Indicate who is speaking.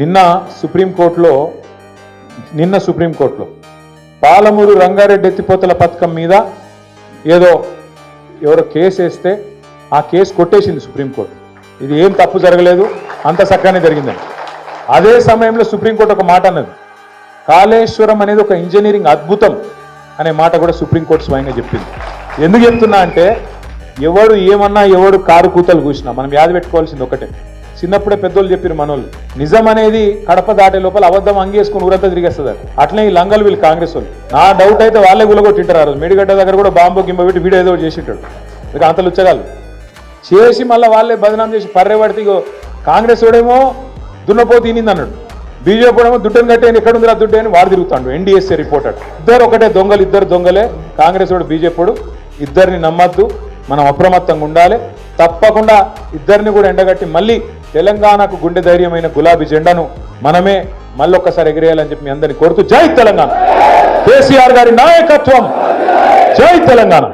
Speaker 1: నిన్న సుప్రీంకోర్టులో పాలమూరు రంగారెడ్డి ఎత్తిపోతల పథకం మీద ఎవరో కేసు వేస్తే ఆ కేసు కొట్టేసింది సుప్రీంకోర్టు. ఇది ఏం తప్పు జరగలేదు, అంత చక్కగానే జరిగిందని. అదే సమయంలో సుప్రీంకోర్టు ఒక మాట అన్నది, కాళేశ్వరం అనేది ఒక ఇంజనీరింగ్ అద్భుతం అనే మాట కూడా సుప్రీంకోర్టు స్వయంగా చెప్పింది. ఎందుకు చెప్తున్నా అంటే ఎవడు ఏమన్నా ఎవడు కారు కూతలు కూసినా మనం యాద పెట్టుకోవాల్సింది ఒకటే. చిన్నప్పుడే పెద్దోళ్ళు చెప్పారు మనోళ్ళు, నిజం అనేది కడప దాటే లోపల అబద్ధం అంగేసుకుని ఊరంతా తిరిగేస్తుంది. అట్లనే ఈ లంగలు వీళ్ళు కాంగ్రెస్ వాళ్ళు. నా డౌట్ అయితే వాళ్ళే గులగొట్టింటారు. ఆ రోజు మేడిగడ్డ దగ్గర కూడా బాంబు గింబ పెట్టి వీడియో ఏదో చేసింటాడు. ఇక అంత లుచ్చగాళ్ళు చేసి మళ్ళీ వాళ్ళే బదనాం చేసి పర్రే పడితే ఇగో కాంగ్రెస్ వాడేమో దున్నపో తినింది అన్నాడు, బీజేపీ ఏమో దుడ్డను కట్టేని ఎక్కడుందిరా దుడ్డు అని వాడు తిరుగుతాడు. ఎన్డీఎస్ఏ రిపోర్టర్ ఇద్దరు ఒకటే దొంగలు, ఇద్దరు దొంగలే. కాంగ్రెస్ వాడు బీజేపీ వాడు, ఇద్దరిని నమ్మద్దు, మనం అప్రమత్తంగా ఉండాలి. తప్పకుండా ఇద్దరిని కూడా ఎండగట్టి మళ్ళీ తెలంగాణకు గుండె ధైర్యమైన గులాబీ జెండాను మనమే మళ్ళొక్కసారి ఎగిరేయాలని చెప్పి మీ అందరినీ కోరుతూ, జై తెలంగాణ, కేసీఆర్ గారి నాయకత్వం, జై తెలంగాణ.